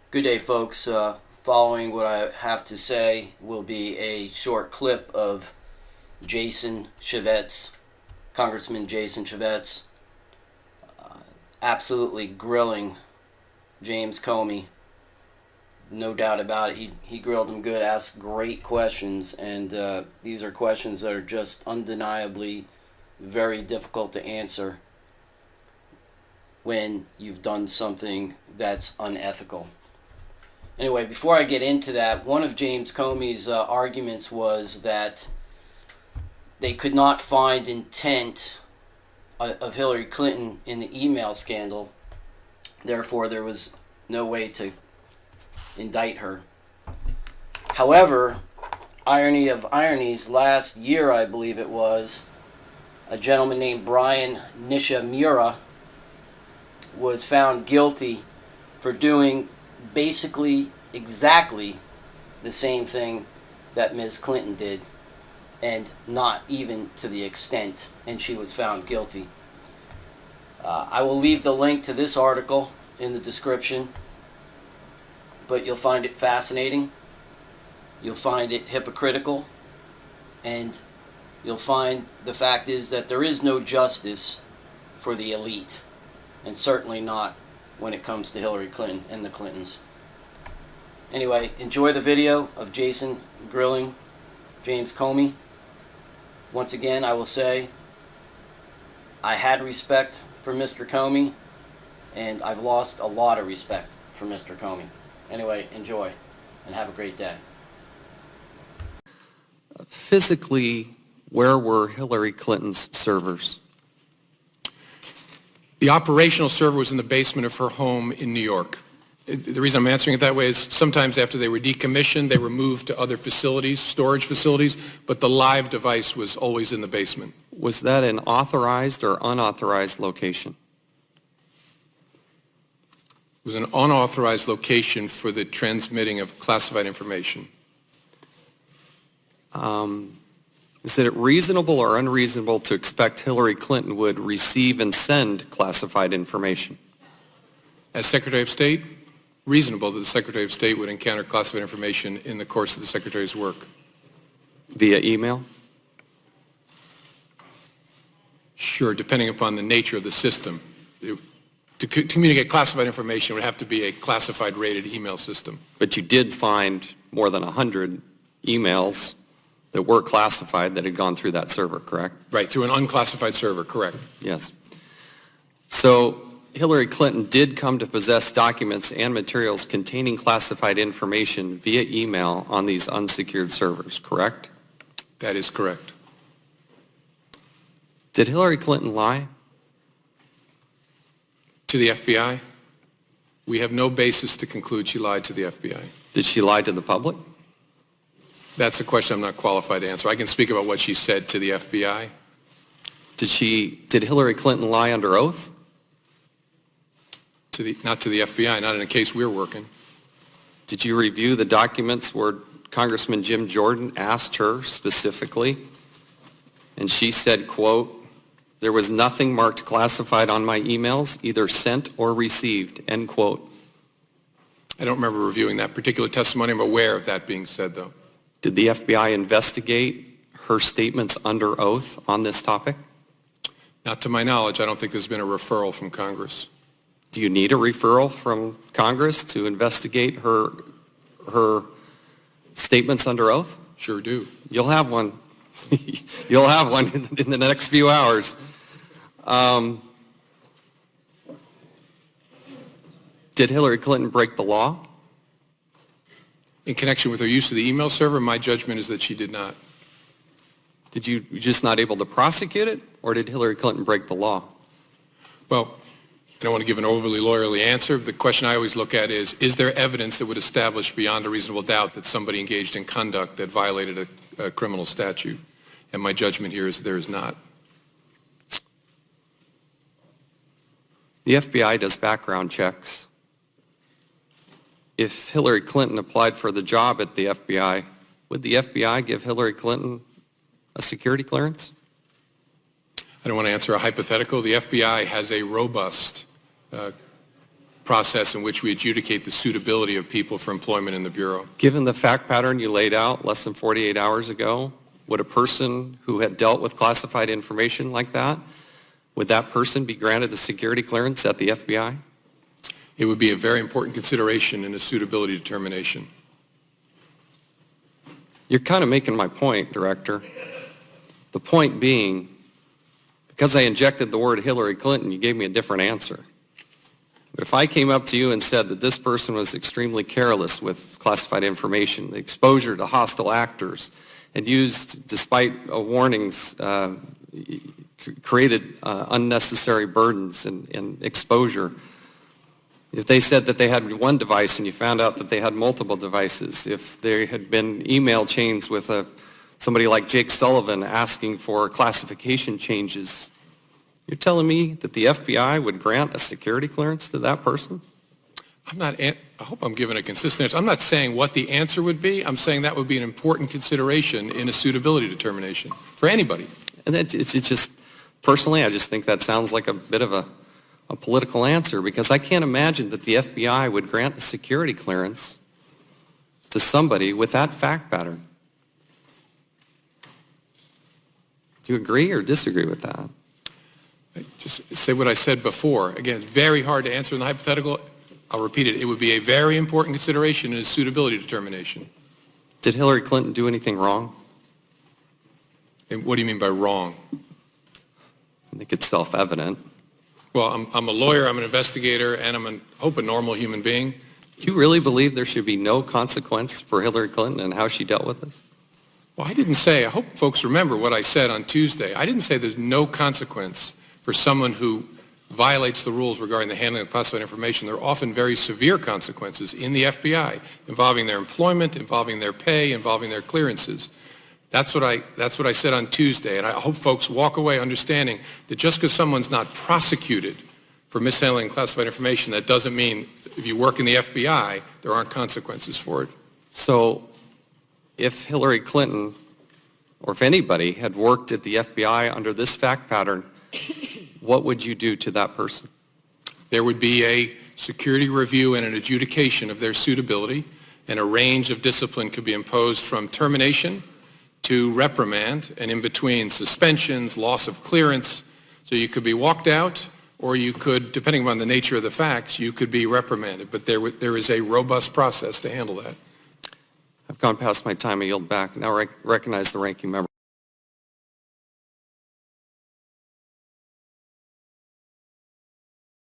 Good day, folks. Following what I have to say will be a short clip of Jason Chaffetz, Congressman Jason Chaffetz, absolutely grilling James Comey. No doubt about it. He grilled him good, asked great questions, and these are questions that are just undeniably very difficult to answer when you've done something that's unethical. Anyway, before I get into that, one of James Comey's arguments was that they could not find intent of Hillary Clinton in the email scandal. Therefore, there was no way to indict her. However, irony of ironies, last year, I believe it was, a gentleman named Brian Nishamura was found guilty for doing basically exactly the same thing that Ms. Clinton did, and not even to the extent, and she was found guilty. I will leave the link to this article in the description, but you'll find it fascinating, you'll find it hypocritical, and you'll find the fact is that there is no justice for the elite, and certainly not when it comes to Hillary Clinton and the Clintons. Anyway, enjoy the video of Jason grilling James Comey. Once again, I will say I had respect for Mr. Comey, and I've lost a lot of respect for Mr. Comey. Anyway, enjoy, and have a great day. Physically, where were Hillary Clinton's servers? The operational server was in the basement of her home in New York. The reason I'm answering it that way is sometimes after they were decommissioned, they were moved to other facilities, storage facilities, but the live device was always in the basement. Was that an authorized or unauthorized location? It was an unauthorized location for the transmitting of classified information. Is it reasonable or unreasonable to expect Hillary Clinton would receive and send classified information? As Secretary of State, reasonable that the Secretary of State would encounter classified information in the course of the Secretary's work. Via email? Sure, depending upon the nature of the system. To communicate classified information would have to be a classified rated email system. But you did find more than 100 emails that were classified that had gone through that server, correct? Right, through an unclassified server, correct. Yes. So Hillary Clinton did come to possess documents and materials containing classified information via email on these unsecured servers, correct? That is correct. Did Hillary Clinton lie? To the FBI? We have no basis to conclude she lied to the FBI. Did she lie to the public? That's a question I'm not qualified to answer. I can speak about what she said to the FBI. Did Hillary Clinton lie under oath? Not to the FBI, not in a case we're working. Did you review the documents where Congressman Jim Jordan asked her specifically, and she said, quote, "There was nothing marked classified on my emails, either sent or received," end quote. I don't remember reviewing that particular testimony. I'm aware of that being said, though. Did the FBI investigate her statements under oath on this topic? Not to my knowledge. I don't think there's been a referral from Congress. Do you need a referral from Congress to investigate her statements under oath? Sure do. You'll have one. You'll have one in the next few hours. Did Hillary Clinton break the law? In connection with her use of the email server, my judgment is that she did not. Did you just not able to prosecute it, or did Hillary Clinton break the law? Well, I don't want to give an overly lawyerly answer. The question I always look at is there evidence that would establish beyond a reasonable doubt that somebody engaged in conduct that violated a criminal statute? And my judgment here is there is not. The FBI does background checks. If Hillary Clinton applied for the job at the FBI, would the FBI give Hillary Clinton a security clearance? I don't want to answer a hypothetical. The FBI has a robust process in which we adjudicate the suitability of people for employment in the Bureau. Given the fact pattern you laid out less than 48 hours ago, would a person who had dealt with classified information like that, would that person be granted a security clearance at the FBI? It would be a very important consideration in a suitability determination. You're kind of making my point, Director. The point being, because I injected the word Hillary Clinton, you gave me a different answer. But if I came up to you and said that this person was extremely careless with classified information, the exposure to hostile actors, and used, despite warnings, created unnecessary burdens and exposure, if they said that they had one device and you found out that they had multiple devices, if there had been email chains with somebody like Jake Sullivan asking for classification changes, you're telling me that the FBI would grant a security clearance to that person? I hope I'm giving a consistent answer. I'm not saying what the answer would be. I'm saying that would be an important consideration in a suitability determination for anybody. And it's just, personally, I just think that sounds like a bit of a political answer, because I can't imagine that the FBI would grant a security clearance to somebody with that fact pattern. Do you agree or disagree with that? Just say what I said before. Again, it's very hard to answer in the hypothetical. I'll repeat it. It would be a very important consideration in a suitability determination. Did Hillary Clinton do anything wrong? And what do you mean by wrong? I think it's self-evident. Well, I'm a lawyer, I'm an investigator, and I hope a normal human being. Do you really believe there should be no consequence for Hillary Clinton and how she dealt with this? Well, I didn't say, I hope folks remember what I said on Tuesday. I didn't say there's no consequence for someone who violates the rules regarding the handling of classified information. There are often very severe consequences in the FBI involving their employment, involving their pay, involving their clearances. That's what I said on Tuesday, and I hope folks walk away understanding that just because someone's not prosecuted for mishandling classified information, that doesn't mean if you work in the FBI, there aren't consequences for it. So if Hillary Clinton, or if anybody, had worked at the FBI under this fact pattern, what would you do to that person? There would be a security review and an adjudication of their suitability, and a range of discipline could be imposed from termination to reprimand, and in between suspensions, loss of clearance. So you could be walked out, or you could, depending on the nature of the facts, you could be reprimanded. But there is a robust process to handle that. I've gone past my time. I yield back. Now recognize the ranking member.